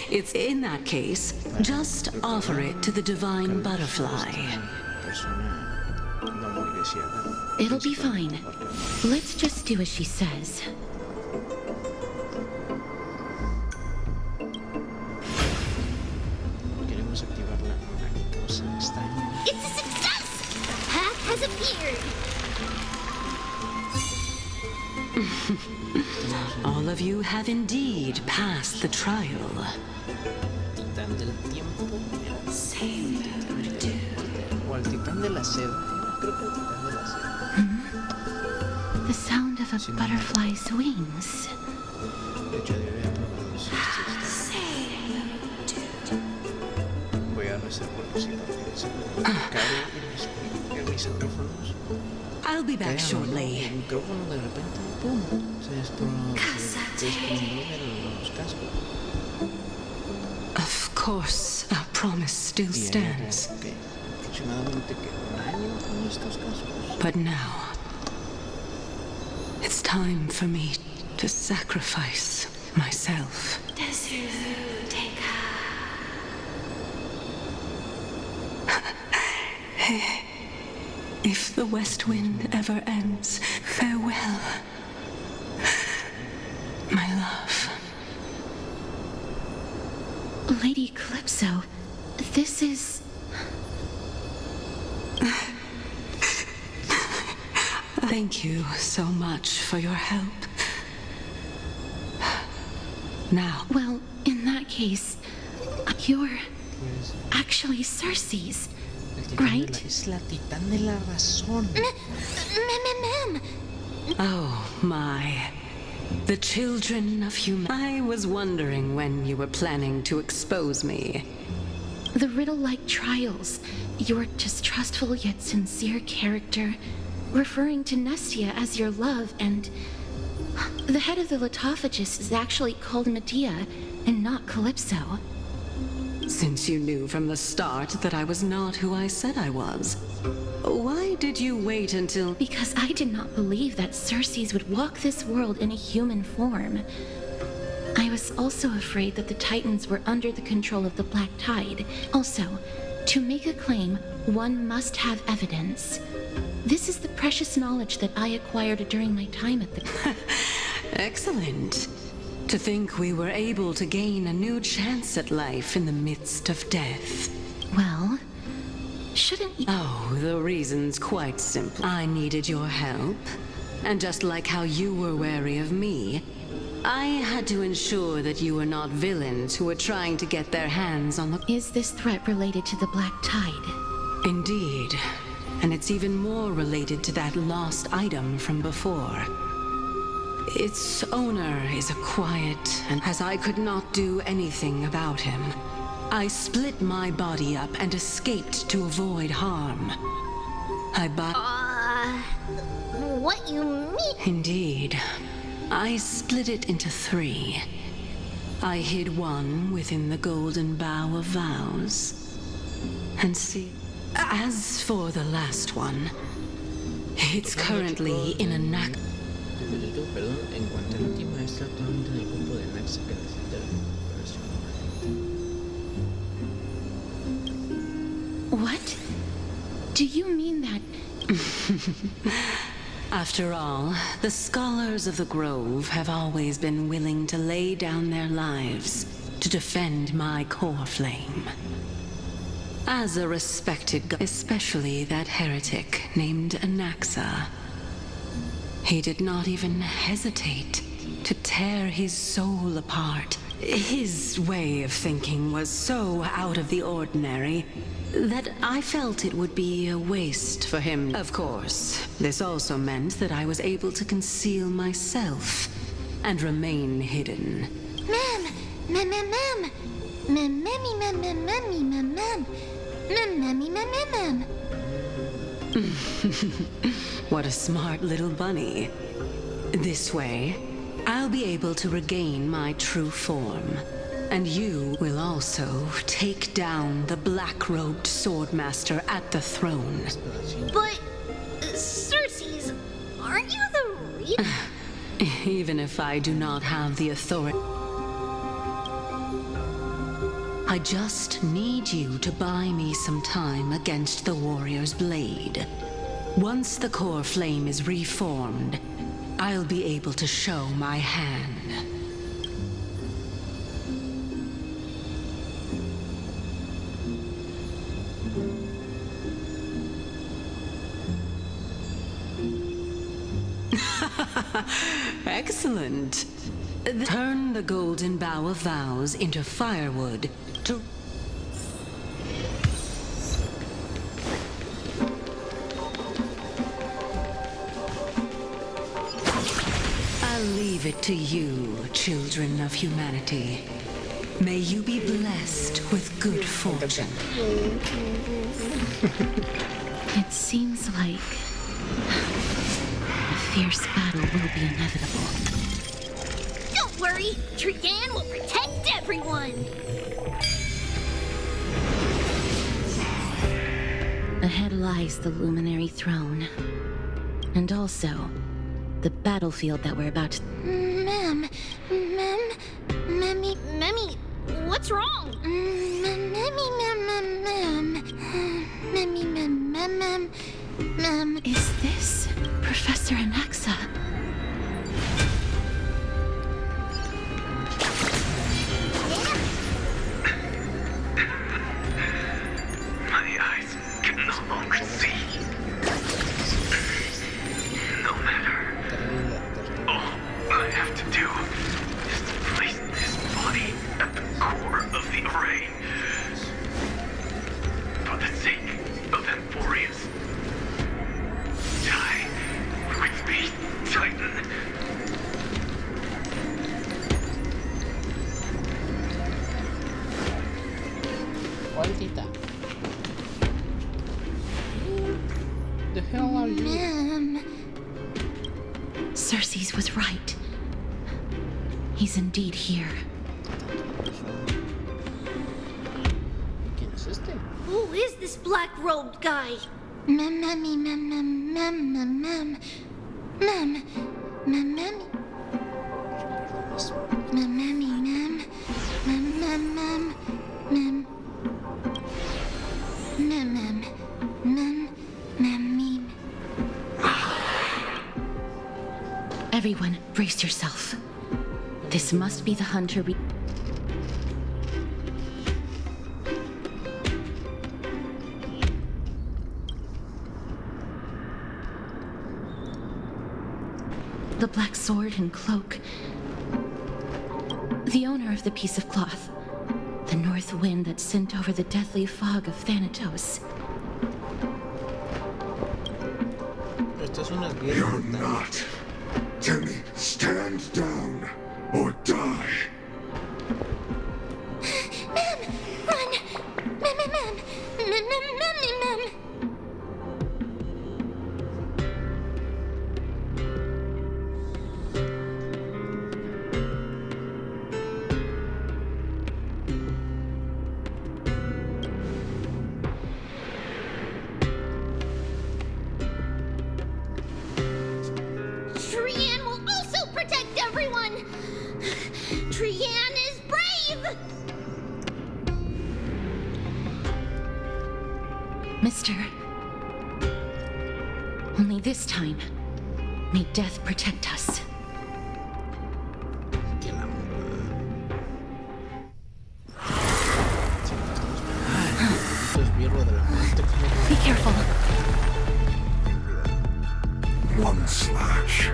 It's in that case, just offer it to the divine butterfly. It'll be fine. Let's just do as she says. It's a success! Path has appeared! All of you have indeed passed the trial. Titán del tiempo. O el titán de la sed. Creo que el titán de la sed. The sound of a butterfly's wings. De hecho, yo había probado eso. Voy a reservar si cae en mis audífonos. I'll be back shortly. El micrófono de repente, ¡pum! Se desprendió de los cascos. Of course, our promise still stands. Okay. Aproximadamente que un año con estos cascos. But now, it's time for me to sacrifice myself. If the west wind ever ends, farewell, my love. Lady Calypso, this is... Thank you so much for your help. Now, Well, in that case, you're actually Cersei's, right? Es la titán de la razón. Ma'am! oh my. The children of human. I was wondering when you were planning to expose me. The riddle-like trials, your distrustful yet sincere character, referring to Nestia as your love, and the head of the Litophagus is actually called Medea and not Calypso. Since you knew from the start that I was not who I said I was, why did you wait until... Because I did not believe that Cersei's would walk this world in a human form. I was also afraid that the Titans were under the control of the Black Tide. Also, to make a claim, one must have evidence. This is the precious knowledge that I acquired during my time at the... Excellent. To think we were able to gain a new chance at life in the midst of death. Well, shouldn't you... Oh, the reason's quite simple. I needed your help. And just like how you were wary of me, I had to ensure that you were not villains who were trying to get their hands on the... Is this threat related to the Black Tide? Indeed. And it's even more related to that lost item from before. Its owner is a quiet, and as I could not do anything about him, I split my body up and escaped to avoid harm. What you mean? Indeed. I split it into 3. I hid one within the golden bough of vows. And see, as for the last one, it's currently in a knack. Perdón, encontré la última está actualmente en el grupo de Naxa que necesita recuperación. What? Do you mean that... After all, the scholars of the Grove have always been willing to lay down their lives to defend my core flame. As a respected god, especially that heretic named Anaxa. He did not even hesitate to tear his soul apart. His way of thinking was so out of the ordinary that I felt it would be a waste for him. Of course, this also meant that I was able to conceal myself and remain hidden. What a smart little bunny. This way, I'll be able to regain my true form. And you will also take down the black-robed swordmaster at the throne. But, Cersei's, aren't you the real? Even if I do not have the authority. I just need you to buy me some time against the warrior's blade. Once the core flame is reformed, I'll be able to show my hand. Excellent. Turn the golden bough of vows into firewood to... I'll leave it to you, children of humanity. May you be blessed with good fortune. It seems like a fierce battle will be inevitable. Don't worry, Trian will protect everyone. Ahead lies the luminary throne. And also, the battlefield that we're about to... Memmy, what's wrong? Is this Professor Anaxa? My eyes can no longer see. No matter. All I have to do is to place this body at the core of the array. For the sake of Emporius. Die with me, Titan. Vueltita. The hell are you? Cersei's was right. He's indeed here. ¿Quién es este? Who is this black-robed guy? Everyone, brace yourself. This must be the hunter we... The black sword and cloak. The owner of the piece of cloth. The north wind that sent over the deathly fog of Thanatos. Esto es una guerra. You're not. Timmy, stand down or die. Run! Trian will also protect everyone! Trian is brave! Mister. Only this time, may death protect us. Que la... Esto es birro de la muerte. Be careful. One slash.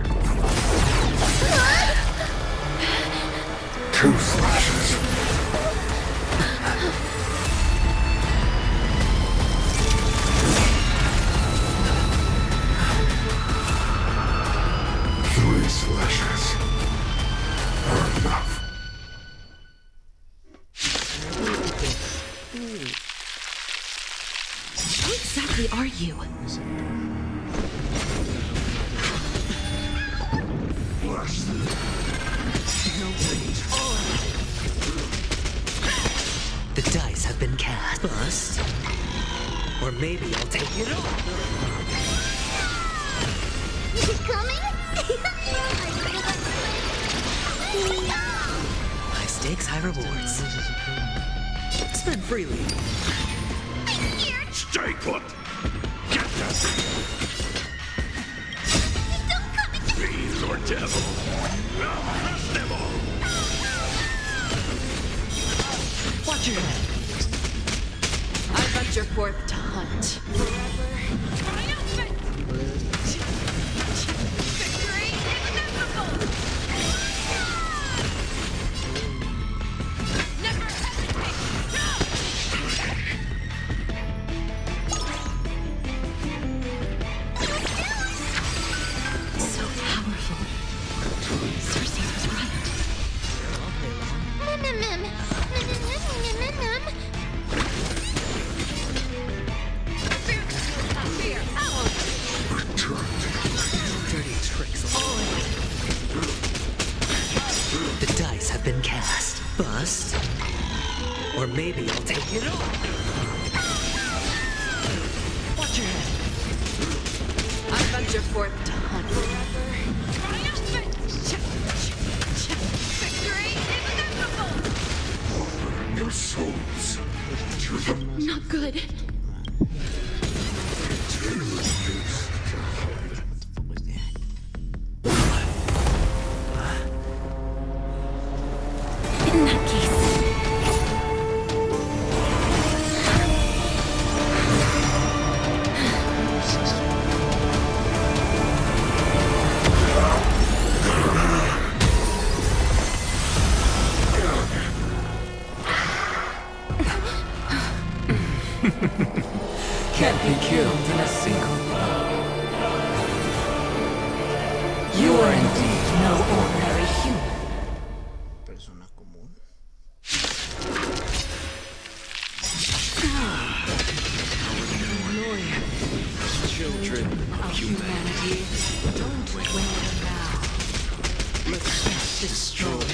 Two slashes. Three slashes are enough. Who exactly are you? Bust. Or maybe I'll take it all. Is it coming? High stakes, high rewards. Spend freely. I'm scared. Stay put! Get them! Don't come again. Fiends or devil! I'll crush them all! Watch your head. I venture forth to hunt. Triumphant. Victory inevitable. Never hesitate. So powerful. Cersei was right. Dirty tricks all in. The dice have been cast. Bust. Or maybe I'll take it all. Watch your head. I venture forth to hunt. Triumphant. Victory inevitable. Your souls to the Not good. In that case, Can't be killed in a single blow. You are indeed no ordinary human. Persona común. Children of Humanity, don't wait now. Let's get destroyed.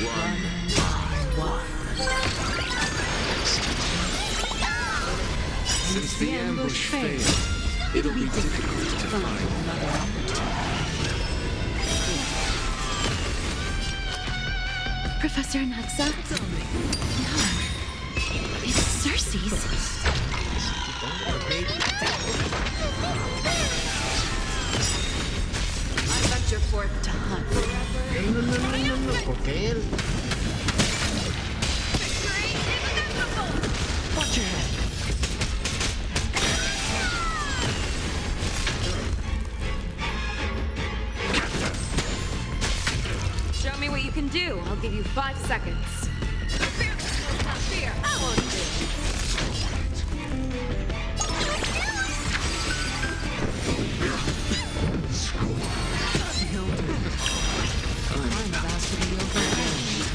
One by one. Since the ambush failed, it'll be difficult to find another opportunity. Professor Naxa? No. It's Cersei's. I venture forth to hunt. No, ¿por qué él? Victory inevitable. Watch your head. Show me what you can do. I'll give you 5 seconds. Fear will not fear. I won't do. I'm about to be overwhelmed.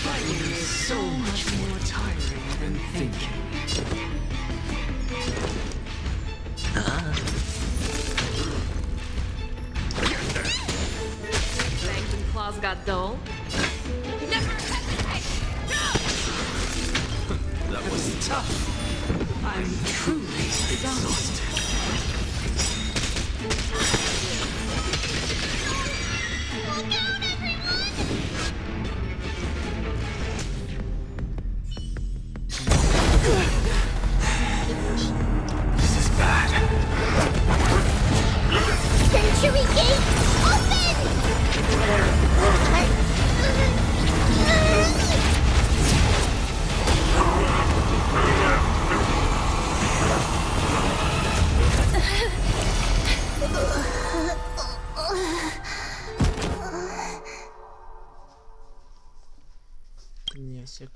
Fighting is so much more tiring than thinking. Fangs and claws got dull. Never hesitate. That was tough. I'm truly exhausted. This is bad. Century gate open. Ya sé.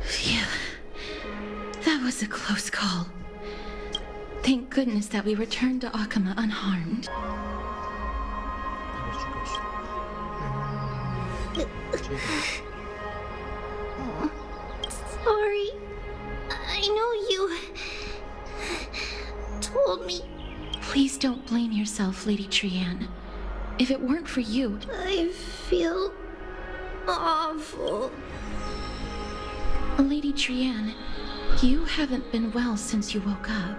Phew. That was a close call. Thank goodness that we returned to Akama unharmed. A ver, chicos. Sorry. I know you told me. Please don't blame yourself, Lady Trianne. If it weren't for you, I feel awful. Lady Trianne, you haven't been well since you woke up.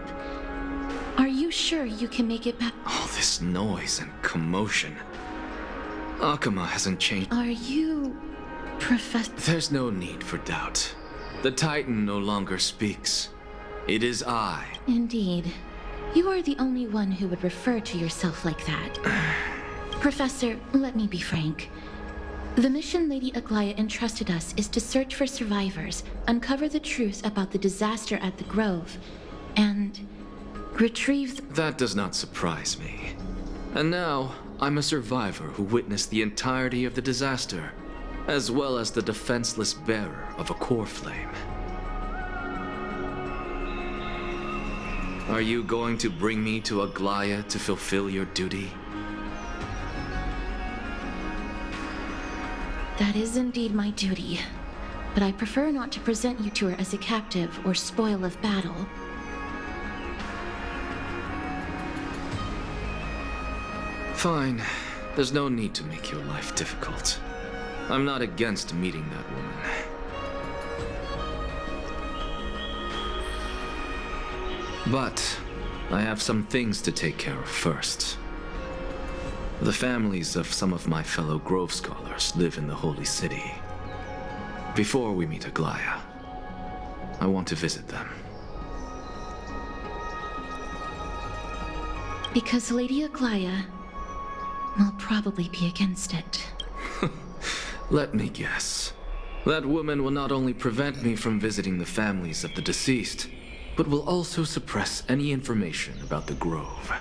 Are you sure you can make it back? All this noise and commotion. Akuma hasn't changed. Are you... Professor... There's no need for doubt. The Titan no longer speaks. It is I. Indeed. You are the only one who would refer to yourself like that. Professor, let me be frank. The mission Lady Aglaia entrusted us is to search for survivors, uncover the truth about the disaster at the Grove, and retrieve That does not surprise me. And now, I'm a survivor who witnessed the entirety of the disaster, as well as the defenseless bearer of a core flame. Are you going to bring me to Aglaia to fulfill your duty? That is indeed my duty, but I prefer not to present you to her as a captive or spoil of battle. Fine. There's no need to make your life difficult. I'm not against meeting that woman. But I have some things to take care of first. The families of some of my fellow Grove scholars live in the Holy City. Before we meet Aglaia, I want to visit them. Because Lady Aglaia will probably be against it. Let me guess. That woman will not only prevent me from visiting the families of the deceased, but will also suppress any information about the Grove.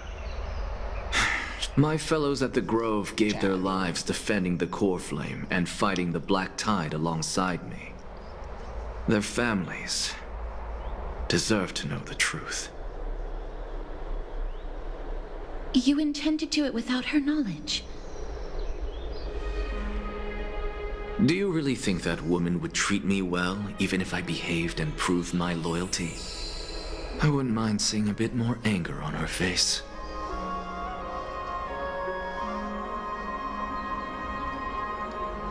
My fellows at the Grove gave their lives defending the core flame and fighting the Black Tide alongside me. Their families deserve to know the truth. You intend to do it without her knowledge? Do you really think that woman would treat me well, even if I behaved and proved my loyalty? I wouldn't mind seeing a bit more anger on her face.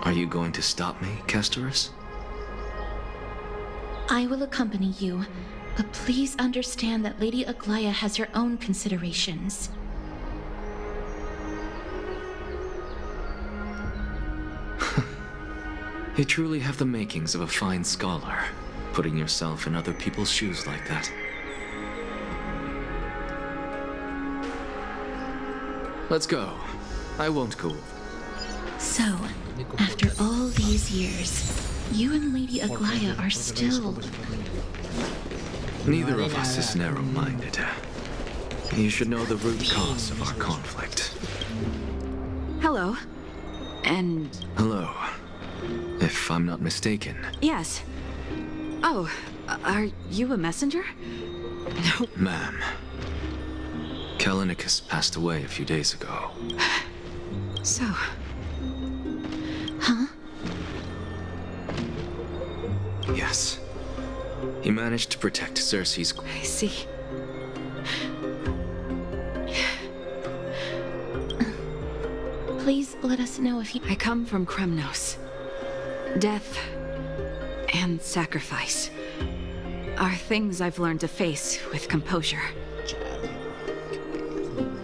Are you going to stop me, Kesterus? I will accompany you, but please understand that Lady Aglaia has her own considerations. You truly have the makings of a fine scholar, putting yourself in other people's shoes like that. Let's go. I won't go. So, after all these years, you and Lady Aglaia are still... Neither of us is narrow-minded. You should know the root cause of our conflict. Hello. And... Hello. If I'm not mistaken. yes. Oh, are you a messenger? No. Ma'am. Callinicus passed away a few days ago. So, Huh? Yes. He managed to protect Cersei's... I see. Please let us know if you... I come from Kremnos. Death and sacrifice are things I've learned to face with composure.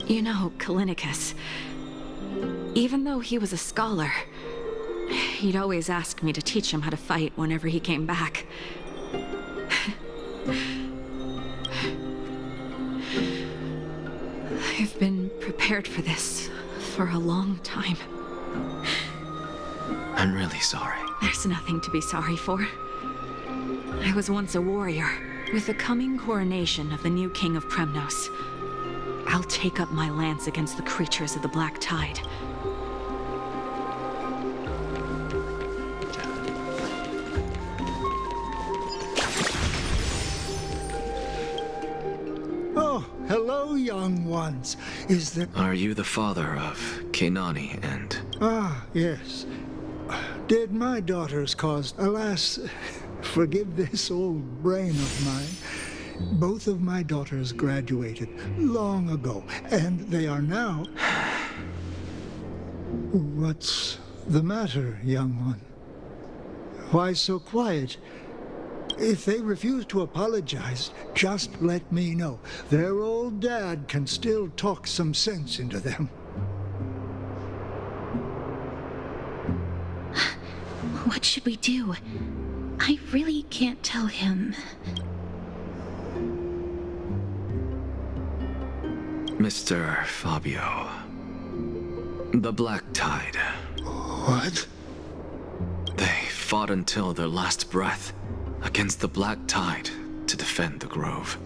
You know, Callinicus, even though he was a scholar, he'd always ask me to teach him how to fight whenever he came back. I've been prepared for this for a long time. I'm really sorry. There's nothing to be sorry for. I was once a warrior. With the coming coronation of the new king of Kremnos, I'll take up my lance against the creatures of the Black Tide. Oh, hello, young ones. Is there... Are you the father of Kenani and... Ah, yes. Did my daughters cause... Alas, forgive this old brain of mine. Both of my daughters graduated long ago, and they are now... What's the matter, young one? Why so quiet? If they refuse to apologize, just let me know. Their old dad can still talk some sense into them. What should we do? I really can't tell him. Mr. Fabio. The Black Tide. What? They fought until their last breath against the Black Tide to defend the Grove.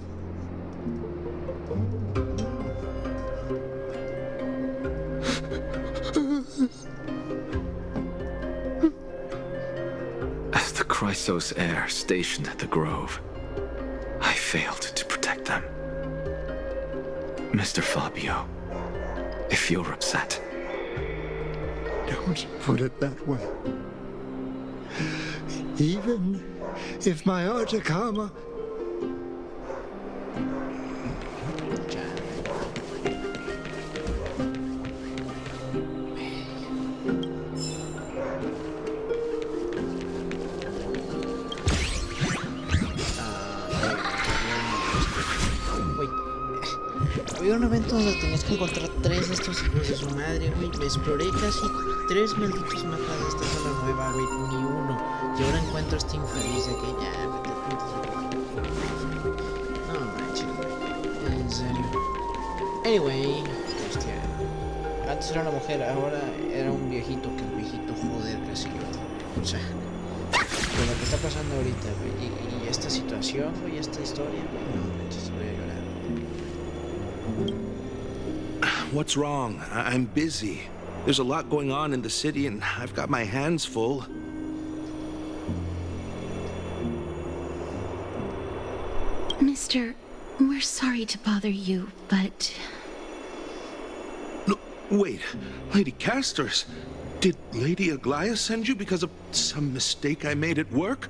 As the Chrysos heir stationed at the Grove, I failed to protect them. Mr. Fabio, if you're upset... Don't put it that way. Even if my Atacama... Había un evento donde tenías que encontrar 3 de estos hijos de su madre, güey. Me exploré casi 3 malditos mapas de esta zona nueva, güey. Ni uno. Y ahora encuentro a este infeliz de que ya, no manches, güey. En serio. Anyway, hostia. Antes era una mujer, ahora era un viejito. Que el viejito, joder, casi yo. O sea, con lo que está pasando ahorita, güey. Y esta situación, güey, esta historia, güey. No manches, voy a llorar. What's wrong? I'm busy. There's a lot going on in the city, and I've got my hands full. Mister, we're sorry to bother you, but... No, wait. Lady Castors, did Lady Aglaia send you because of some mistake I made at work?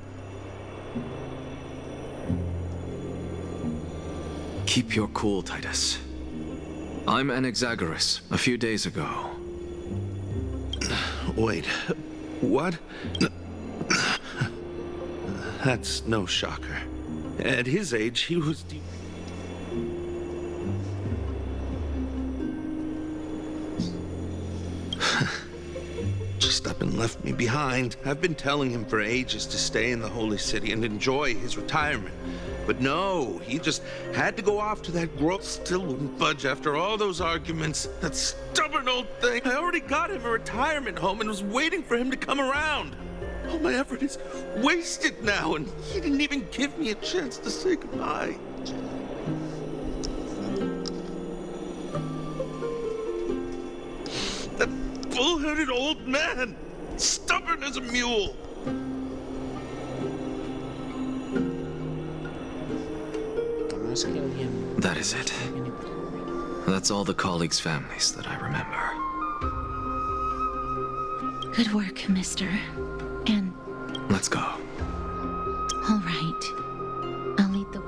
Keep your cool, Titus. I'm Anaxagoras, a few days ago. Wait, what? That's no shocker. At his age, he was... Just up and left me behind. I've been telling him for ages to stay in the Holy City and enjoy his retirement. But no, he just had to go off to that grove. Still wouldn't budge after all those arguments. That stubborn old thing. I already got him a retirement home and was waiting for him to come around. All my effort is wasted now, and he didn't even give me a chance to say goodbye. That bull-headed old man, stubborn as a mule. That is it. That's all the colleagues' families that I remember. Good work, mister. And... Let's go. All right. I'll lead the...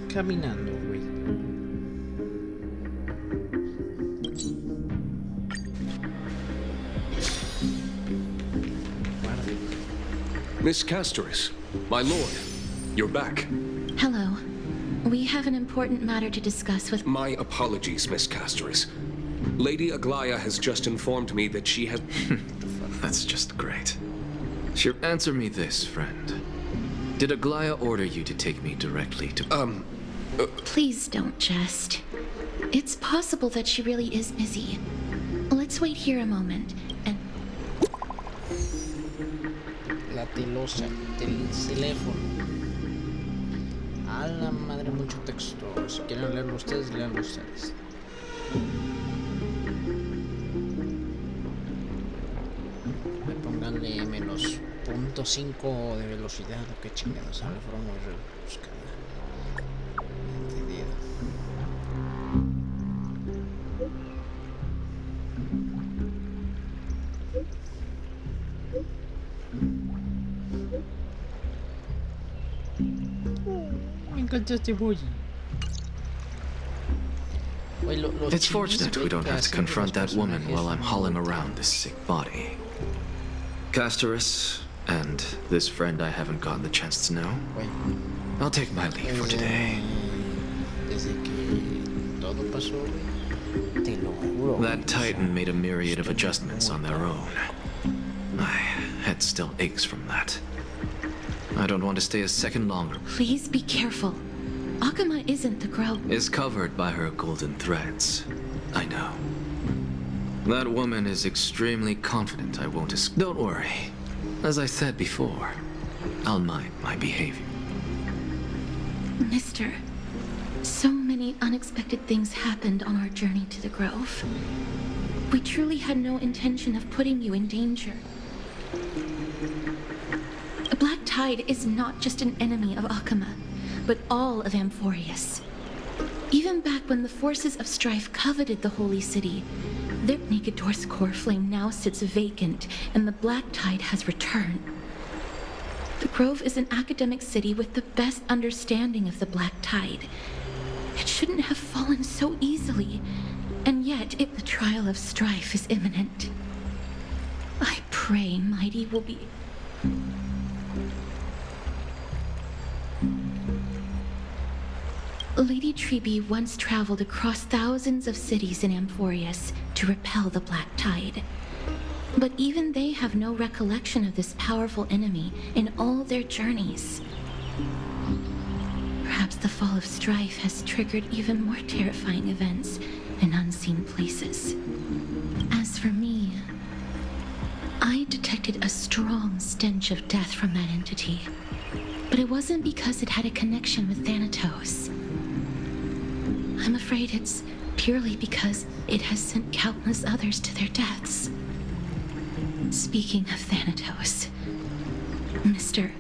Caminando, güey. Miss Castoris, my lord, you're back. Hello. We have an important matter to discuss with... My apologies, Miss Castoris. Lady Aglaia has just informed me that she has... That's just great. Sure, answer me this, friend. Did Aglaia order you to take me directly to... Please don't jest. It's possible that she really is busy. Let's wait here a moment, and... La telosa, teléfono. A la madre, mucho texto. Si quieren leerlo ustedes, leanlo ustedes. .5 de velocidad o qué chingados, ahora fueron muy rebuscada. Entendido. Me encanta este bully. It's fortunate we don't have to confront that woman while I'm hauling around this sick body. Castorus, and this friend I haven't gotten the chance to know. I'll take my leave for today. That Titan made a myriad of adjustments on their own. My head still aches from that. I don't want to stay a second longer. Please be careful. Akama isn't the Grove. Is covered by her golden threads. I know. That woman is extremely confident I won't escape. Don't worry. As I said before, I'll mind my behavior. Mister, so many unexpected things happened on our journey to the Grove. We truly had no intention of putting you in danger. The Black Tide is not just an enemy of Akama, but all of Amphorius. Even back when the forces of strife coveted the Holy City, their Naked-Door's core flame now sits vacant, and the Black Tide has returned. The Grove is an academic city with the best understanding of the Black Tide. It shouldn't have fallen so easily, and yet if the trial of strife is imminent, I pray Mighty will be... Lady Trebe once traveled across thousands of cities in Amphorius to repel the Black Tide. But even they have no recollection of this powerful enemy in all their journeys. Perhaps the fall of strife has triggered even more terrifying events in unseen places. As for me, I detected a strong stench of death from that entity. But it wasn't because it had a connection with Thanatos. I'm afraid it's purely because it has sent countless others to their deaths. Speaking of Thanatos, Mister,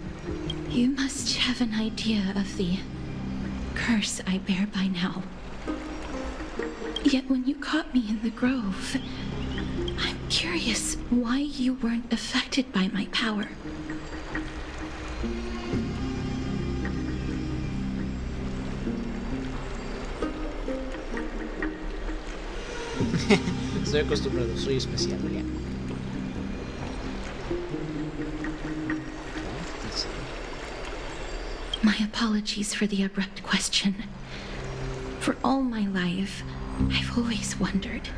you must have an idea of the curse I bear by now. Yet when you caught me in the Grove, I'm curious why you weren't affected by my power. Estoy acostumbrado, soy especial, ya. My apologies for the abrupt question. For all my life, I've always wondered,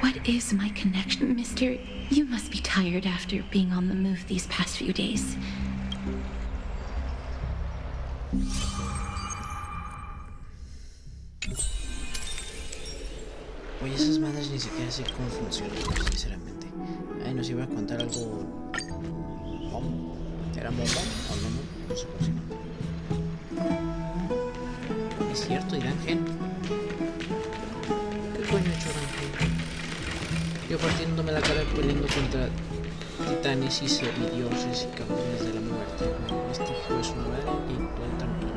what is my connection? Mister, you must be tired after being on the move these past few days. Oye, esas madres ni siquiera sé cómo funcionan, sinceramente. Ay, nos iba a contar algo... ¿Era bomba? ¿O no? No sé cómo se llama. Es cierto, Irán Gen. ¿Qué coño ha hecho Irán Gen? Yo partiéndome la cara peleando contra titanes y semidioses y cabrones de la muerte. Este hijo de su madre y todo tranquilo.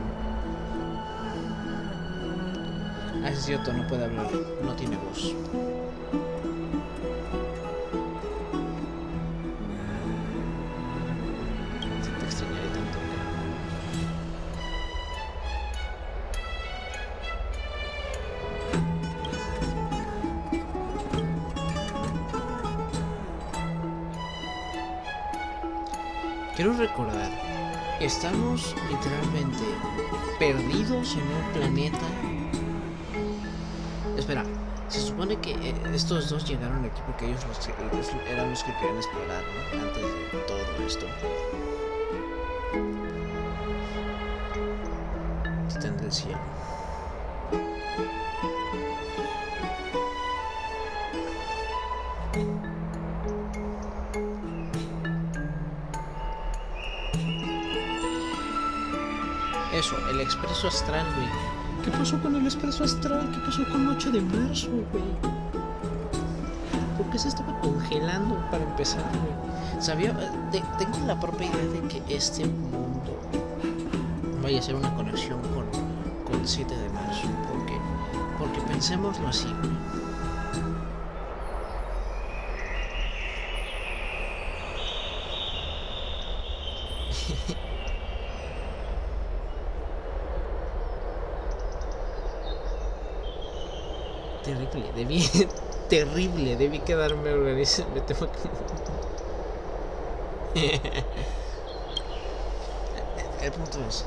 Ah, es cierto, no puede hablar, no tiene voz. Se te extrañaré tanto. Quiero recordar, estamos literalmente perdidos en un planeta. Espera, se supone que estos dos llegaron aquí porque ellos eran los que querían explorar, ¿no? Antes de todo esto. Titán del cielo. Eso, el expreso astral, güey. ¿Qué pasó con el expreso astral? ¿Qué pasó con 8 de marzo, güey? ¿Por qué se estaba congelando para empezar, güey? Sabía, tengo la propia idea de que este mundo vaya a ser una conexión con 7 de marzo. Porque pensémoslo así, güey. Terrible, debí quedarme organizado. Me tengo que... El punto es,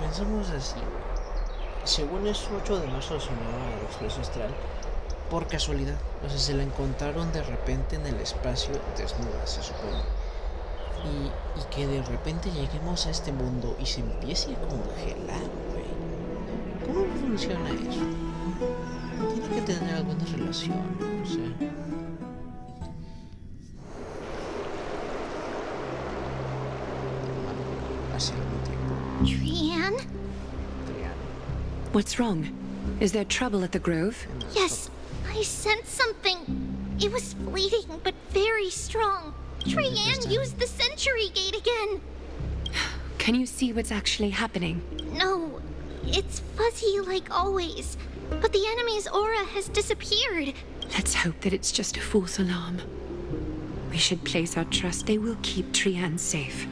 pensamos así, según es 8 de marzo sonaba la expresión astral, por casualidad, o sea, se la encontraron de repente en el espacio desnuda, se supone. Y que de repente lleguemos a este mundo y se empiece a congelar, güey. ¿Cómo funciona eso? Tiene que tener alguna relación, o sea. Hace algún tiempo. Trian? What's wrong? Is there trouble at the grove? Yes, I sensed something. It was fleeting, but very strong. Trian used the Century Gate again. Can you see what's actually happening? No, it's fuzzy like always. But the enemy's aura has disappeared. Let's hope that it's just a false alarm. We should place our trust they will keep Trian safe.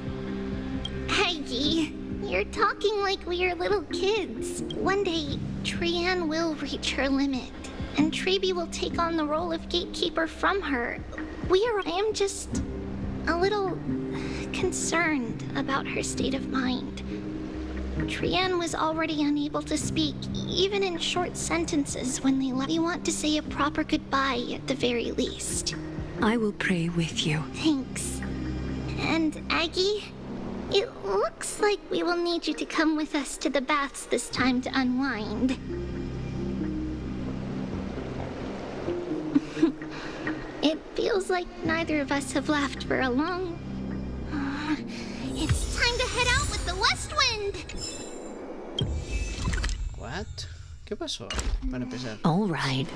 Aggie, you're talking like we are little kids. One day, Trian will reach her limit, and Trebi will take on the role of gatekeeper from her. I am just a little concerned about her state of mind. Trian was already unable to speak, even in short sentences when they left. We want to say a proper goodbye at the very least. I will pray with you. Thanks. And Aggie, it looks like we will need you to come with us to the baths this time to unwind. It feels like neither of us have laughed for a long... It's time to head out with the west wind! What? ¿Qué pasó? Para empezar. All right.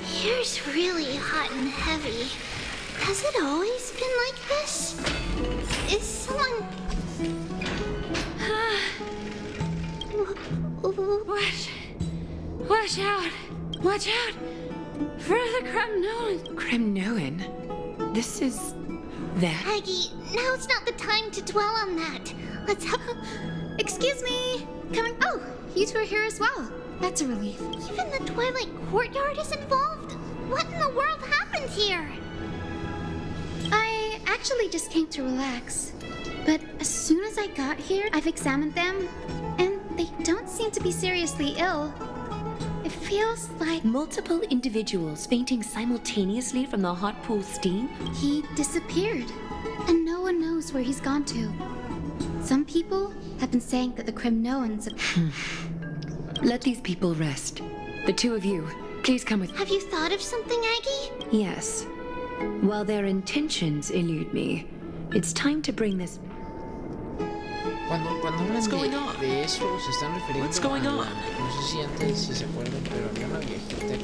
Here's really hot and heavy. Has it always been like this? Is someone... Watch out! Watch out! For the Kremnoan! Kremnoan? This is... that? Aggie, now's not the time to dwell on that. Let's have... Excuse me! Coming... Oh, you two are here as well. That's a relief. Even the Twilight Courtyard is involved? What in the world happened here? I actually just came to relax. But as soon as I got here, I've examined them, and they don't seem to be seriously ill. It feels like... Multiple individuals fainting simultaneously from the hot pool steam? He disappeared, and no one knows where he's gone to. Some people have been saying that the Kremnoans... Let these people rest. The two of you, please come with me. Have you thought of something, Aggie? Yes. While their intentions elude me, it's time to bring this... Cuando hablan de eso se están refiriendo a la, no sé si antes si se acuerdan, pero había una viejita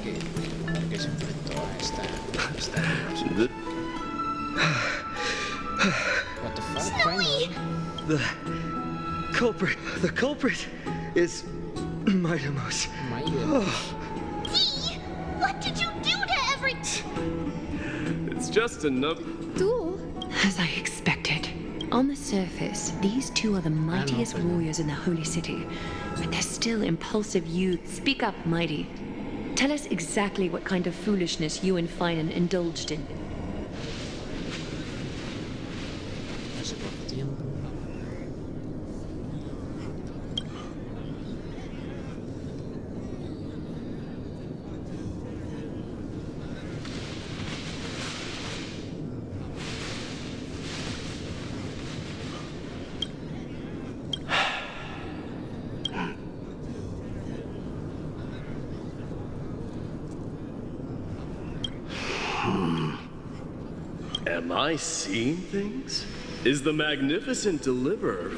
que se enfrentó a esta What the fuck? Snowy! The culprit is Mightymouse. Dee, what did you do to every... It's just enough. Duel? As I expected. On the surface, these two are the mightiest warriors in the Holy City, but they're still impulsive youths. Speak up, Mighty. Tell us exactly what kind of foolishness you and Finan indulged in. Am I seeing things? Is the magnificent deliverer...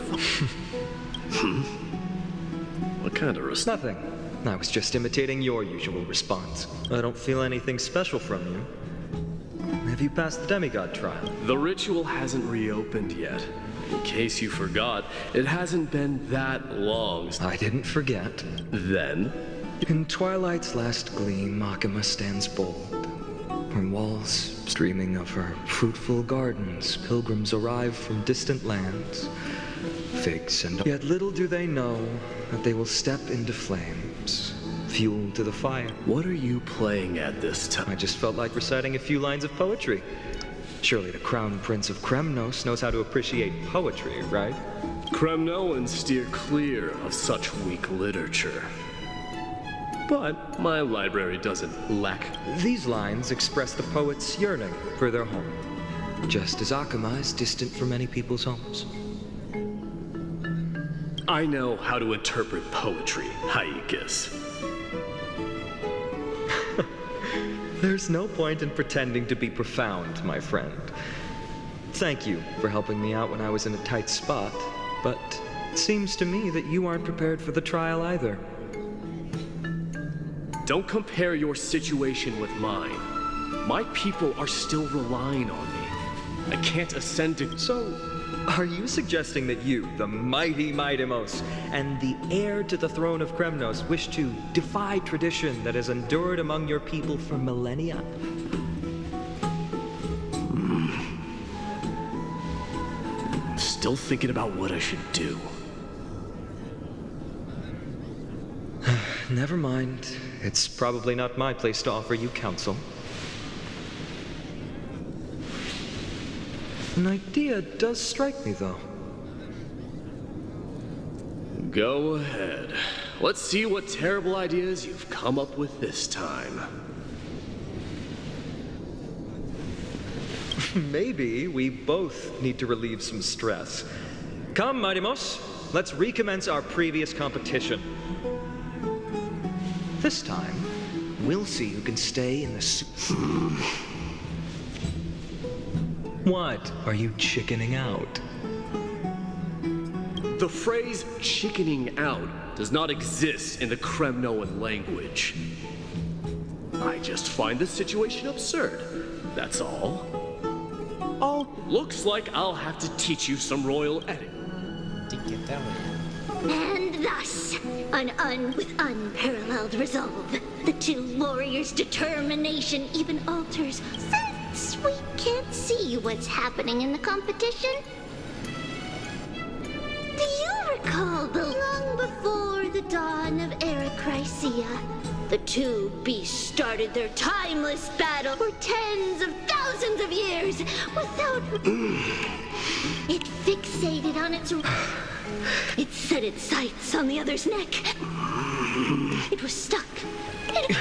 What kind of... Nothing. I was just imitating your usual response. I don't feel anything special from you. Have you passed the demigod trial? The ritual hasn't reopened yet. In case you forgot, it hasn't been that long. I didn't forget. Then? In twilight's last gleam, Makima stands bold. Her walls streaming of her fruitful gardens, pilgrims arrive from distant lands. Figs and yet little do they know that they will step into flames, fuel to the fire. What are you playing at this time? I just felt like reciting a few lines of poetry. Surely the Crown Prince of Kremnos knows how to appreciate poetry, right? Kremnoans steer clear of such weak literature. But my library doesn't lack. These lines express the poet's yearning for their home, just as Akama is distant from many people's homes. I know how to interpret poetry, Haikis. There's no point in pretending to be profound, my friend. Thank you for helping me out when I was in a tight spot, but it seems to me that you aren't prepared for the trial either. Don't compare your situation with mine. My people are still relying on me. I can't ascend to... So, are you suggesting that you, the mighty Mightimos, and the heir to the throne of Kremnos, wish to defy tradition that has endured among your people for millennia? Still thinking about what I should do. Never mind. It's probably not my place to offer you counsel. An idea does strike me, though. Go ahead. Let's see what terrible ideas you've come up with this time. Maybe we both need to relieve some stress. Come, Mightimos, let's recommence our previous competition. This time, we'll see who can stay in the What? Are you chickening out? The phrase chickening out does not exist in the Kremnoan language. I just find the situation absurd. That's all. Oh, looks like I'll have to teach you some royal etiquette. And thus, with unparalleled resolve, the two warriors' determination even alters. Since we can't see what's happening in the competition, do you recall long before the dawn of Erechrysia, the two beasts started their timeless battle for tens of thousands of years without... It fixated on its... It set its sights on the other's neck. It was stuck. It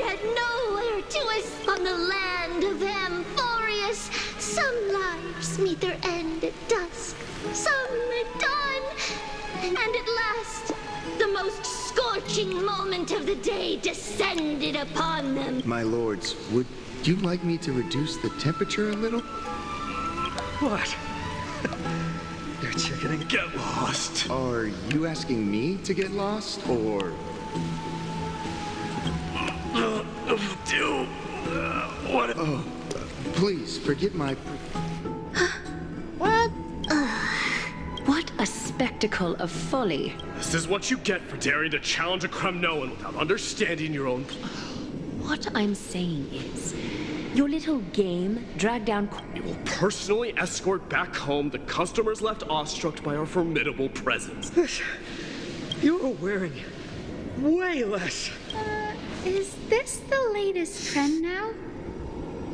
had nowhere to us on the land of Amphorius. Some lives meet their end at dusk, some at dawn, and at last, the most scorching moment of the day descended upon them. My lords, would you like me to reduce the temperature a little? What? You're chickening? Get lost. Are you asking me to get lost, or... What? Oh, please, forget my... What? What a spectacle of folly. This is what you get for daring to challenge a Kremnoan without understanding your own... What I'm saying is, your little game dragged down... We will personally escort back home the customers left awestruck by our formidable presence. You're wearing way less. Is this the latest trend now?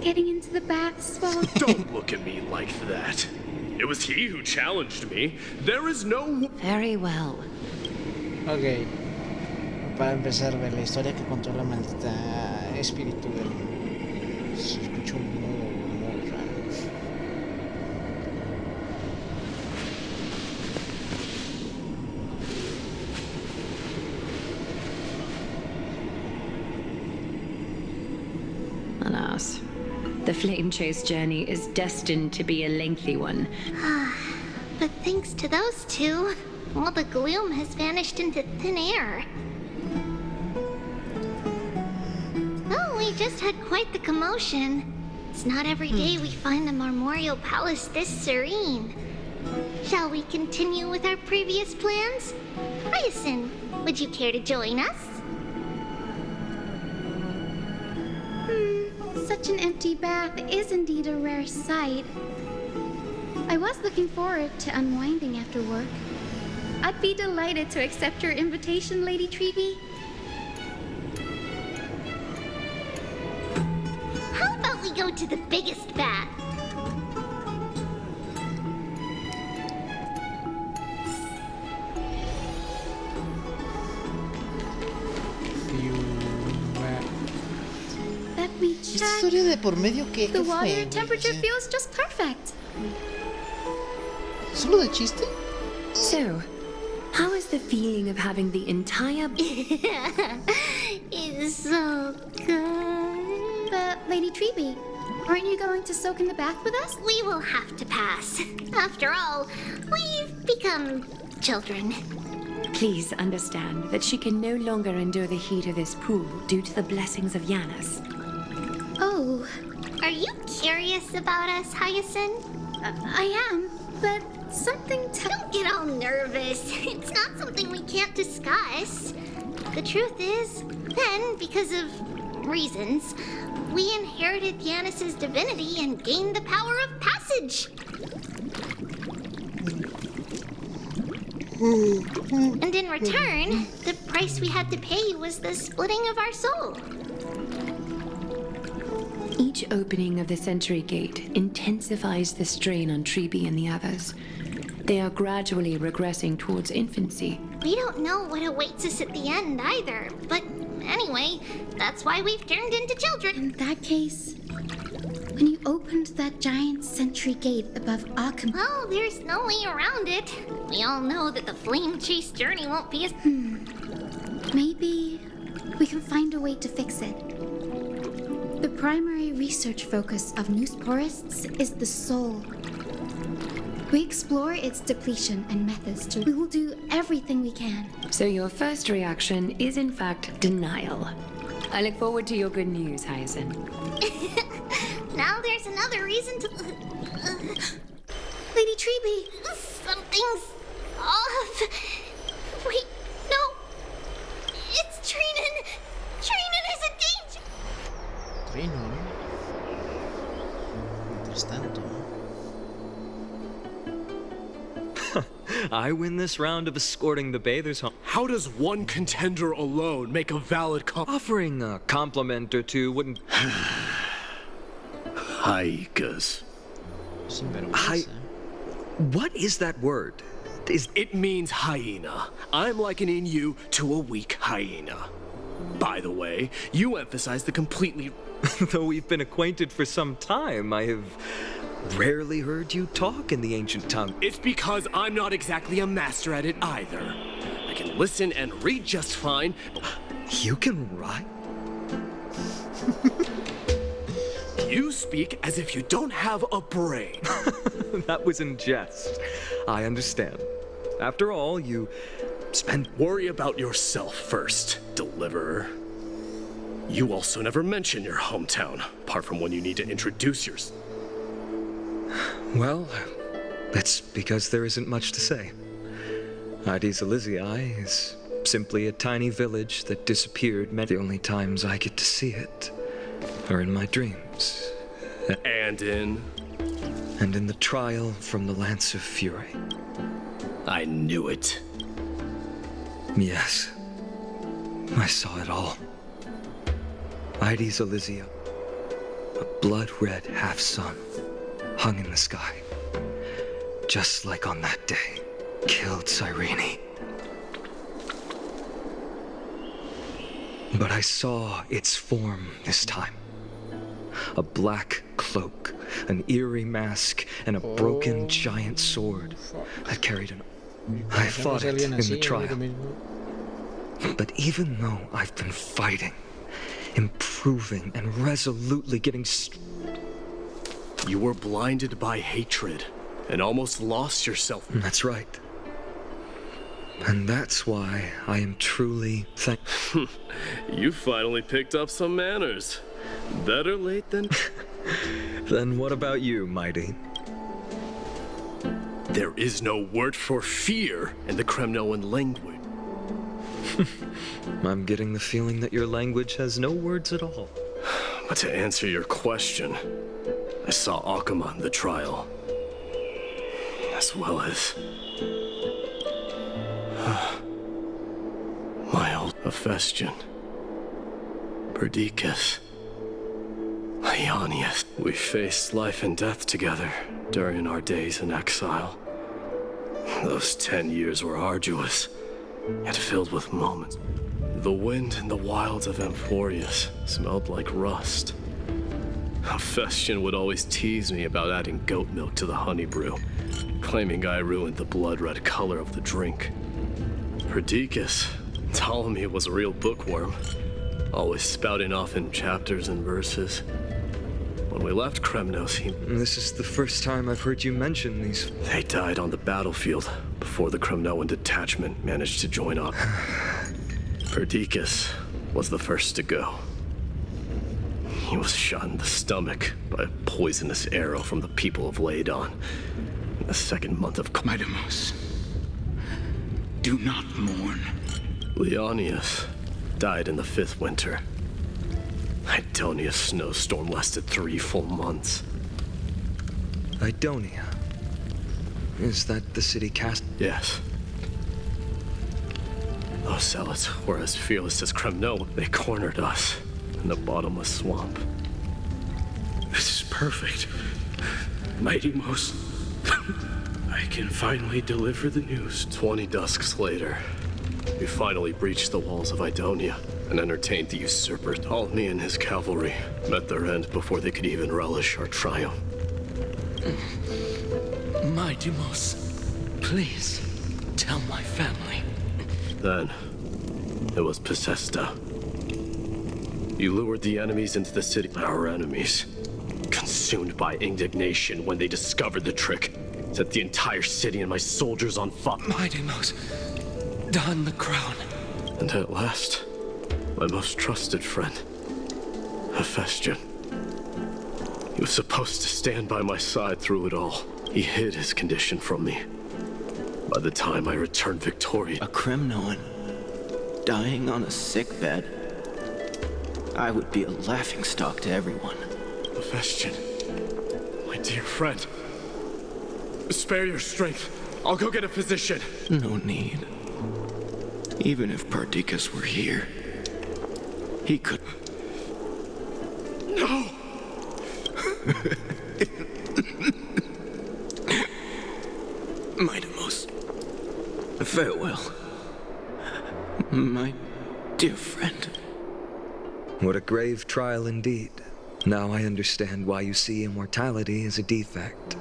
Getting into the baths while... Don't look at me like that. It was he who challenged me. There is no... Very well. Ok. Para empezar, ver la historia que contó la maldita espíritu del... Se escuchó muy raro. Alas, the flame chase journey is destined to be a lengthy one. But thanks to those two, all the gloom has vanished into thin air. they just had quite the commotion. It's not every day we find the Marmoreal Palace this serene. Shall we continue with our previous plans? Hyacinth, would you care to join us? Such an empty bath is indeed a rare sight. I was looking forward to unwinding after work. I'd be delighted to accept your invitation, Lady Treeby. How about we go to the biggest bath? Let me ¿Esta check. historia de por medio qué? The ¿Qué water fue? temperature feels just perfect. ¿Solo de chiste? So, how is the feeling of having the entire... It's so good. But, Lady Treeby, aren't you going to soak in the bath with us? We will have to pass. After all, we've become children. Please understand that she can no longer endure the heat of this pool due to the blessings of Yanis. Oh. Are you curious about us, Hyacinth? I am, but something Don't get all nervous. It's not something we can't discuss. The truth is, then, because of reasons, we inherited Yanis' divinity and gained the power of passage. And in return, the price we had to pay was the splitting of our soul. Each opening of the Century Gate intensifies the strain on Treeby and the others. They are gradually regressing towards infancy. We don't know what awaits us at the end either, but anyway, that's why we've turned into children. In that case, when you opened that giant Century Gate above Arkham... Well, there's no way around it. We all know that the flame chase journey won't be as... Maybe we can find a way to fix it. The primary research focus of Newsporists is the soul. We explore its depletion and methods to... We will do everything we can. So your first reaction is in fact denial. I look forward to your good news, Hyacinth. Now there's another reason to... Lady Treeby! Something's off. Wait, no. It's Trinan. Trinan is in danger. Trino, ¿no? Mientras tanto. I win this round of escorting the bathers home. How does one contender alone make a valid Offering a compliment or two wouldn't... Haikas. What is that word? It means hyena. I'm likening you to a weak hyena. By the way, you emphasize the completely... Though we've been acquainted for some time, I have rarely heard you talk in the ancient tongue. It's because I'm not exactly a master at it either. I can listen and read just fine. You can write? You speak as if you don't have a brain. That was in jest. I understand. After all, you spend... Worry about yourself first, deliverer. You also never mention your hometown, apart from when you need to introduce yourself. Well, that's because there isn't much to say. Ides Elysiae is simply a tiny village that disappeared. The only times I get to see it are in my dreams. And in the trial from the Lance of Fury. I knew it. Yes. I saw it all. Ides Elysiae, a blood-red half-sun, hung in the sky. Just like on that day, killed Cyrene. But I saw its form this time. A black cloak, an eerie mask, and a broken giant sword that carried an... I fought it in the trial. But even though I've been fighting, improving, and resolutely getting... You were blinded by hatred and almost lost yourself. That's right. And that's why I am truly You finally picked up some manners. Better late than... Then what about you, Mighty? There is no word for fear in the Kremnoan language. I'm getting the feeling that your language has no words at all. But to answer your question, I saw Akuma in the trial. As well as... my old Hephaestion. Perdiccas. Ionius. We faced life and death together during our days in exile. Those 10 years were arduous, yet filled with moments. The wind in the wilds of Amphorius smelled like rust. Hephaestion would always tease me about adding goat milk to the honey brew, claiming I ruined the blood-red color of the drink. Perdiccas, Ptolemy was a real bookworm, always spouting off in chapters and verses. When we left Kremnos, This is the first time I've heard you mention these. They died on the battlefield before the Kremnoan detachment managed to join up. Perdiccas was the first to go. He was shot in the stomach by a poisonous arrow from the people of Ladon in the second month of... Midamos, do not mourn. Leonius died in the 5th winter. Idonia's snowstorm lasted 3 full months. Idonia? Is that the city cast? Yes. Those zealots were as fearless as Kremno. They cornered us in the bottomless swamp. This is perfect. Mighty Most, I can finally deliver the news. 20 dusks later, we finally breached the walls of Idonia and entertained the usurper. Ptolemy and his cavalry met their end before they could even relish our triumph. Mighty Most, please tell my family. Then, it was Pacesta. You lured the enemies into the city. Our enemies, consumed by indignation when they discovered the trick, set the entire city and my soldiers on fire. Mighty Most, don the crown. And at last, my most trusted friend, Hephaestion. He was supposed to stand by my side through it all. He hid his condition from me. By the time I returned victorious... A Kremnoan dying on a sickbed. I would be a laughingstock to everyone. Hephaestion, my dear friend. Spare your strength. I'll go get a physician. No need. Even if Perdiccas were here, he could... No! Midamos, farewell, my dear friend. What a grave trial indeed. Now I understand why you see immortality as a defect.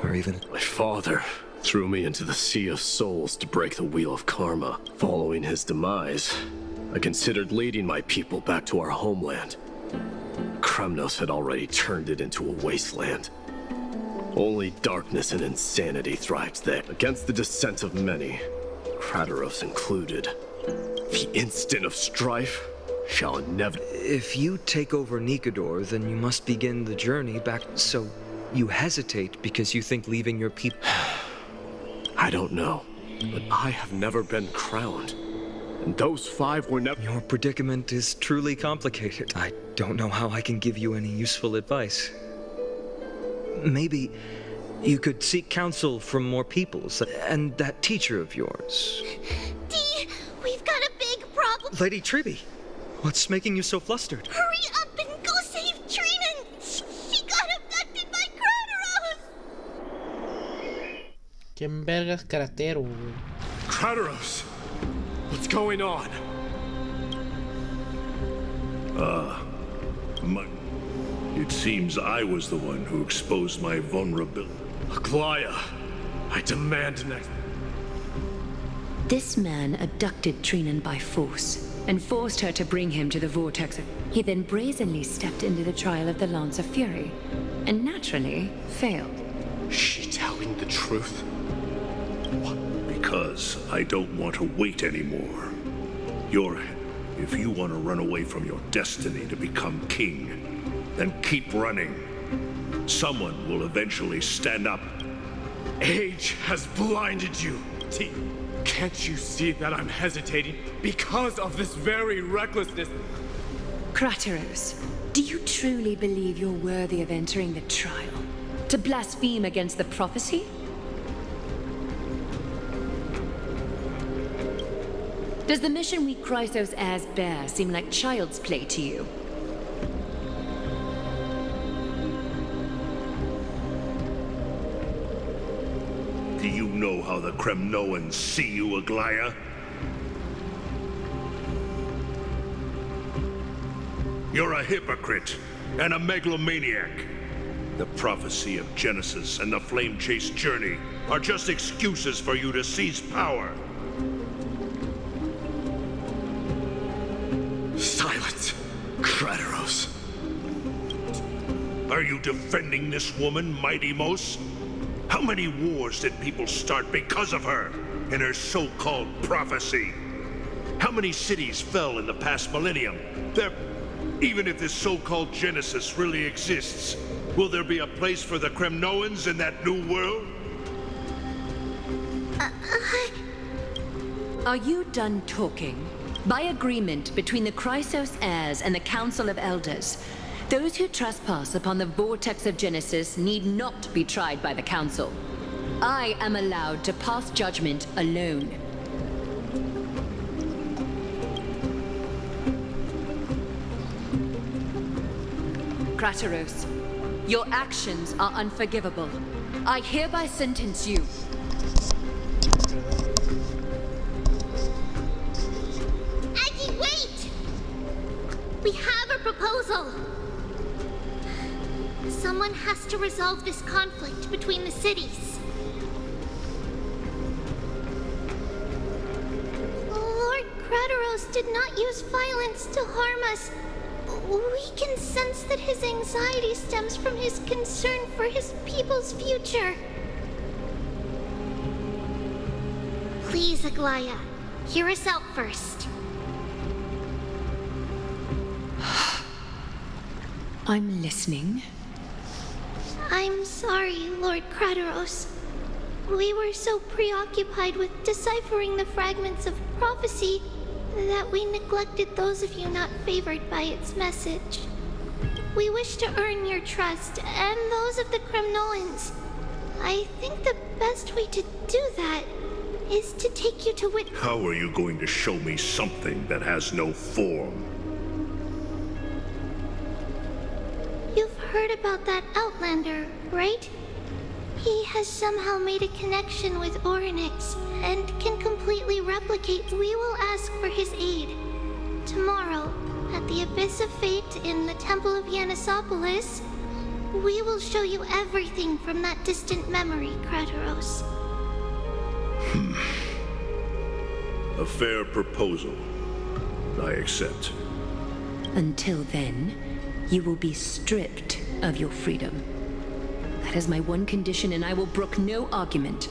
Or even... My father threw me into the sea of souls to break the wheel of karma. Following his demise, I considered leading my people back to our homeland. Kremnos had already turned it into a wasteland. Only darkness and insanity thrived there. Against the dissent of many, Crateros included. The instant of strife shall never... If you take over Nikador, then you must begin the journey back. So you hesitate because you think leaving your people... I don't know, but I have never been crowned. And those 5 were never... Your predicament is truly complicated. I don't know how I can give you any useful advice. Maybe you could seek counsel from more peoples, and that teacher of yours. Dee, we've got a big problem. Lady Triby, what's making you so flustered? Hurry up and go save Trina. She got abducted by Crateros. ¿Quién vergas caratero, güey? Crateros! What's going on? It seems I was the one who exposed my vulnerability. Aglaya, I demand next... This man abducted Trinan by force and forced her to bring him to the vortex. He then brazenly stepped into the trial of the Lance of Fury, and naturally failed. She telling the truth? Because I don't want to wait anymore. Your If you want to run away from your destiny to become king, then keep running. Someone will eventually stand up. Age has blinded you. Can't you see that I'm hesitating because of this very recklessness? Crateros, do you truly believe you're worthy of entering the trial? To blaspheme against the prophecy? Does the mission we Chrysos heirs bear seem like child's play to you? Do you know how the Kremnoans see you, Aglaya? You're a hypocrite and a megalomaniac. The prophecy of Genesis and the flame-chased journey are just excuses for you to seize power. Silence, Crateros. Are you defending this woman, Mighty Mos? How many wars did people start because of her and her so-called prophecy? How many cities fell in the past millennium? Even if this so-called Genesis really exists, will there be a place for the Kremnoans in that new world? Are you done talking? By agreement between the Chrysos heirs and the Council of Elders, those who trespass upon the vortex of Genesis need not be tried by the Council. I am allowed to pass judgment alone. Crateros, your actions are unforgivable. I hereby sentence you. Aggie, wait! We have a proposal. Someone has to resolve this conflict between the cities. Lord Crateros did not use violence to harm us. We can sense that his anxiety stems from his concern for his people's future. Please, Aglaya, hear us out first. I'm listening. I'm sorry, Lord Crateros. We were so preoccupied with deciphering the fragments of prophecy that we neglected those of you not favored by its message. We wish to earn your trust and those of the Kremnoans. I think the best way to do that is to take you to How are you going to show me something that has no form? You've heard about that Outlander, right? He has somehow made a connection with Orynyx and can completely replicate. We will ask for his aid. Tomorrow, at the Abyss of Fate in the Temple of Yanisopolis, we will show you everything from that distant memory, Crateros. A fair proposal. I accept. Until then, you will be stripped of your freedom. That is my one condition, and I will brook no argument.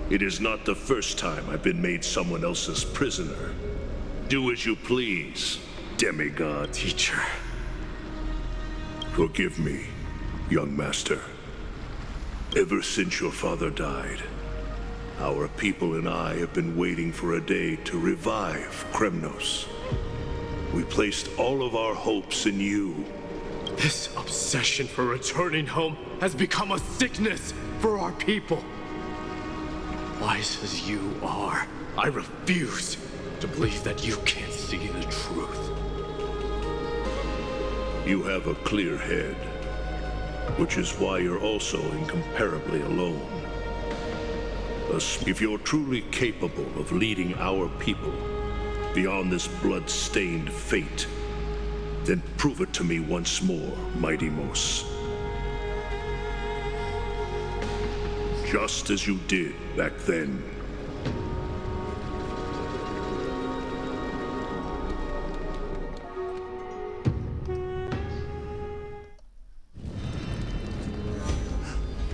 It is not the first time I've been made someone else's prisoner. Do as you please, demigod. Teacher. Forgive me, young master. Ever since your father died, our people and I have been waiting for a day to revive Kremnos. We placed all of our hopes in you. This obsession for returning home has become a sickness for our people. Wise as you are, I refuse to believe that you can't see the truth. You have a clear head, which is why you're also incomparably alone. Thus, if you're truly capable of leading our people beyond this blood-stained fate, then prove it to me once more, Mighty Mos. Just as you did back then.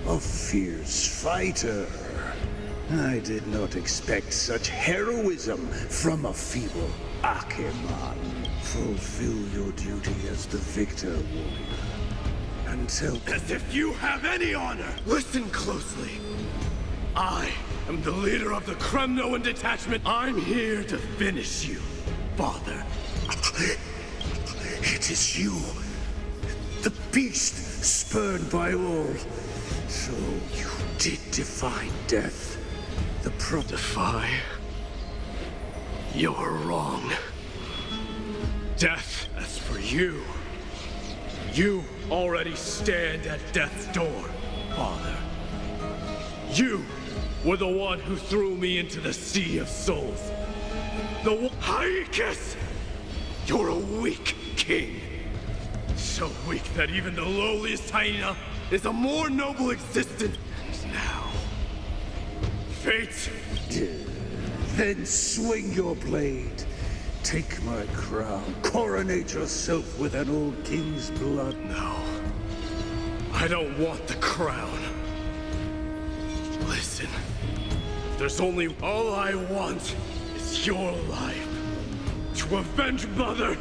A fierce fighter. I did not expect such heroism from a feeble Akeman. Fulfill your duty as the victor, warrior. Until... As if you have any honor! Listen closely. I am the leader of the Kremnoan detachment. I'm here to finish you, father. It is you, the beast spurned by all. So you did defy death. The Defy? You're wrong. Death, as for you, you already stand at death's door, father. You were the one who threw me into the Sea of Souls. The Haikus! You're a weak king. So weak that even the lowliest hyena is a more noble existence. And now, fate. Then swing your blade. Take my crown. Coronate yourself with an old king's blood. No. I don't want the crown. Listen. There's only... All I want is your life. To avenge Mother.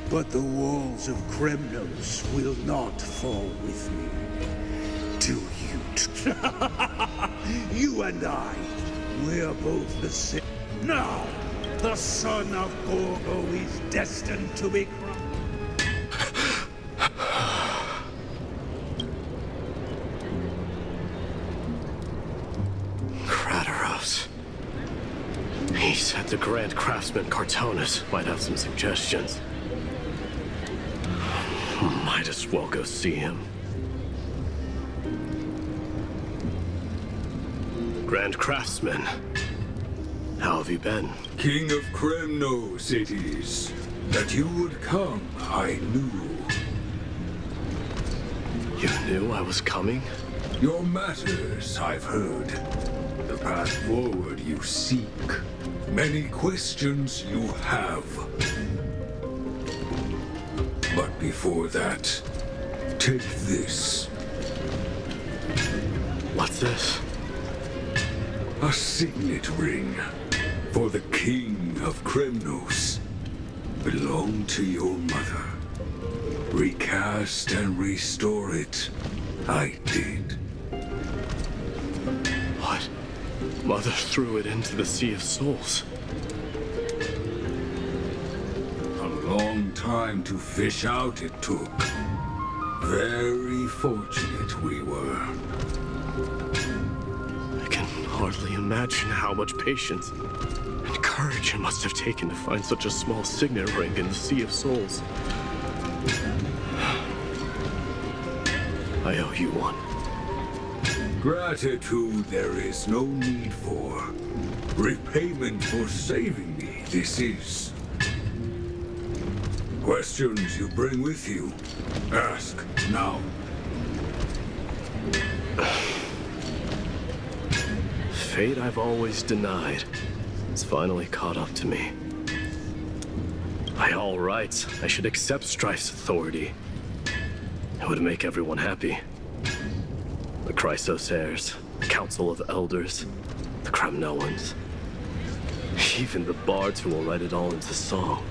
But the walls of Kremnos will not fall with me. Do you? You and I, we're both the same. Now, the son of Gorgo is destined to be Krataros. He said the Grand Craftsman Cartonus might have some suggestions. Might as well go see him. Grand Craftsman, how have you been? King of Kremnos it is. That you would come, I knew. You knew I was coming? Your matters, I've heard. The path forward you seek. Many questions you have. But before that, take this. What's this? A signet ring for the King of Kremnos. Belonged to your mother. Recast and restore it. I did. What? Mother threw it into the Sea of Souls. A long time to fish out it took. Very fortunate we were. I can hardly imagine how much patience and courage it must have taken to find such a small signet ring in the Sea of Souls. I owe you one. Gratitude there is no need for. Repayment for saving me, this is. Questions you bring with you? Ask now. Fate I've always denied. It's finally caught up to me. By all rights, I should accept Strife's authority. It would make everyone happy. The Chrysos heirs, the Council of Elders, the Kremnoans. Even the bards who will write it all into song.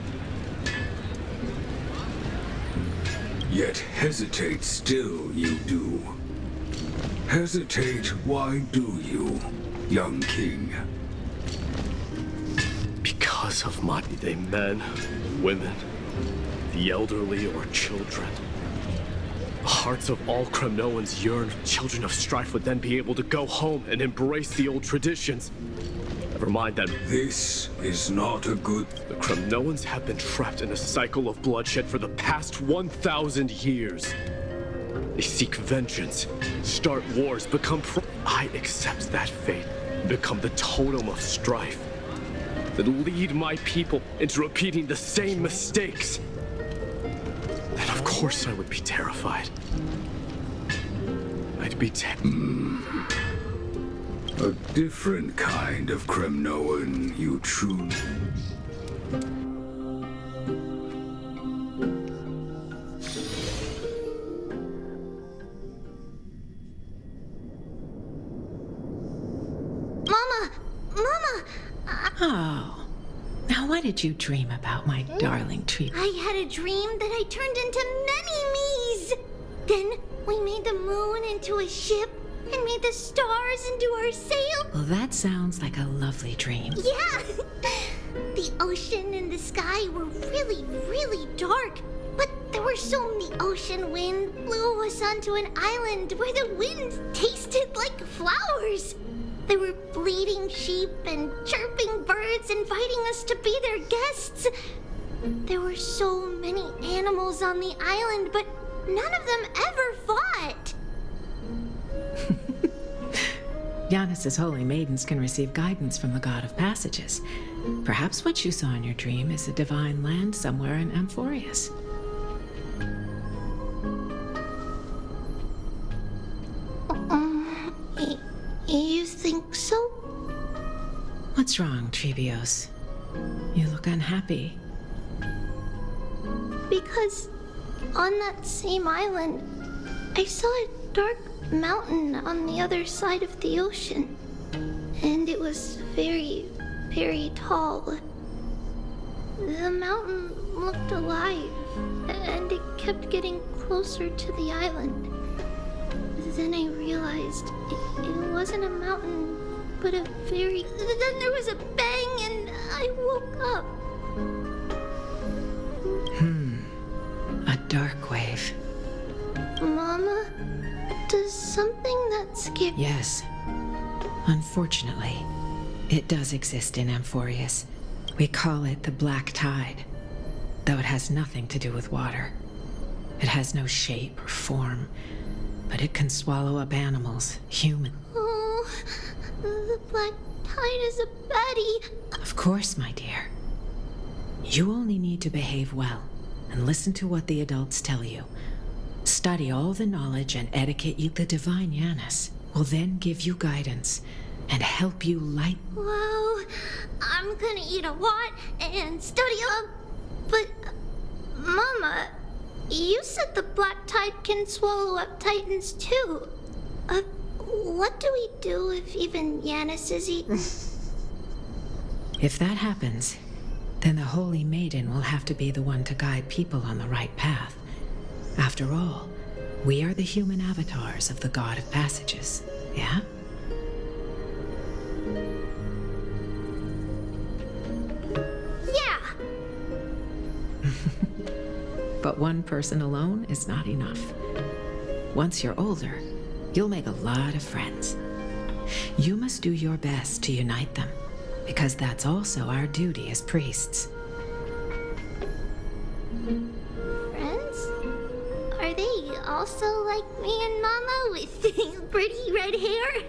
Yet hesitate still you do. Hesitate, why do you, young king? Because of my... Be they men, women, the elderly, or children. The hearts of all Kremnoans yearn. Children of Strife would then be able to go home and embrace the old traditions. Never mind that... This is not a good... The Kremnoans have been trapped in a cycle of bloodshed for the past 1,000 years. They seek vengeance, start wars, become I accept that fate, become the totem of strife. That lead my people into repeating the same mistakes. Then of course I would be terrified. I'd be A different kind of Kremnoan, you true. Mama, Oh. Now what did you dream about, my darling tree? I had a dream that I turned into many me's. Then we made the moon into a ship and made the stars into our sail. Well, that sounds like a lovely dream. Yeah! The ocean and the sky were really, really dark. But there were so the ocean wind blew us onto an island where the wind tasted like flowers. There were bleating sheep and chirping birds inviting us to be their guests. There were so many animals on the island, but none of them ever fought. Giannis's holy maidens can receive guidance from the god of passages. Perhaps what you saw in your dream is a divine land somewhere in Amphorius. You think so? What's wrong, Trebios? You look unhappy. Because on that same island, I saw a dark mountain on the other side of the ocean. And it was very, very tall. The mountain looked alive, and it kept getting closer to the island. Then I realized it wasn't a mountain, but a very... Then there was a bang and I woke up. A dark wave. Mama, does something that scare... Yes. Unfortunately, it does exist in Amphorius. We call it the Black Tide, though it has nothing to do with water. It has no shape or form, but it can swallow up animals, human. Oh, the Black Tide is a baddie. Of course, my dear. You only need to behave well and listen to what the adults tell you. Study all the knowledge and etiquette the divine Giannis will then give you guidance and help you light... Wow, I'm gonna eat a lot and study up. But, Mama, you said the Black Tide can swallow up Titans too. What do we do if even Giannis is eaten? If that happens, then the Holy Maiden will have to be the one to guide people on the right path. After all, we are the human avatars of the God of Passages, yeah? Yeah! But one person alone is not enough. Once you're older, you'll make a lot of friends. You must do your best to unite them, because that's also our duty as priests. Friends? Are they also like me and Mama with pretty red hair?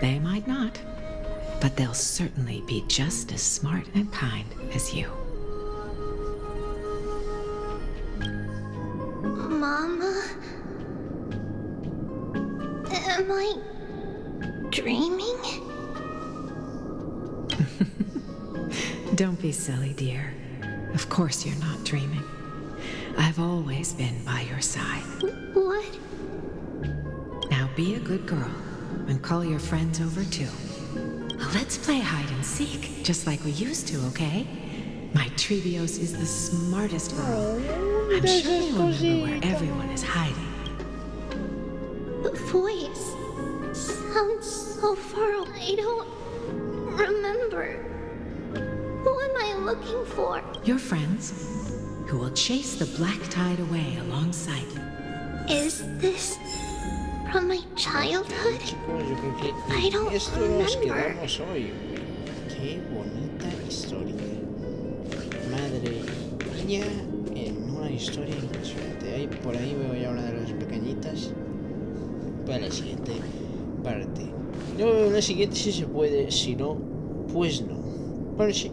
They might not, but they'll certainly be just as smart and kind as you. Mama? Am I dreaming? Don't be silly, dear. Of course you're not dreaming. I've always been by your side. What? Now be a good girl and call your friends over too. Let's play hide and seek, just like we used to, okay? My Trebios is the smartest girl. I'm sure you remember where everyone is hiding. The voice sounds so far away. I don't remember. Who am I looking for? Your friends, who will chase the Black Tide away alongside you. Is this from my childhood? I don't remember. Hoy. Qué bonita historia. Madre mía, en una historia impresionante. Ahí, por ahí veo ya una de las pequeñitas para la siguiente parte. Yo veo la siguiente si se puede, si no, pues no. Bueno, sí.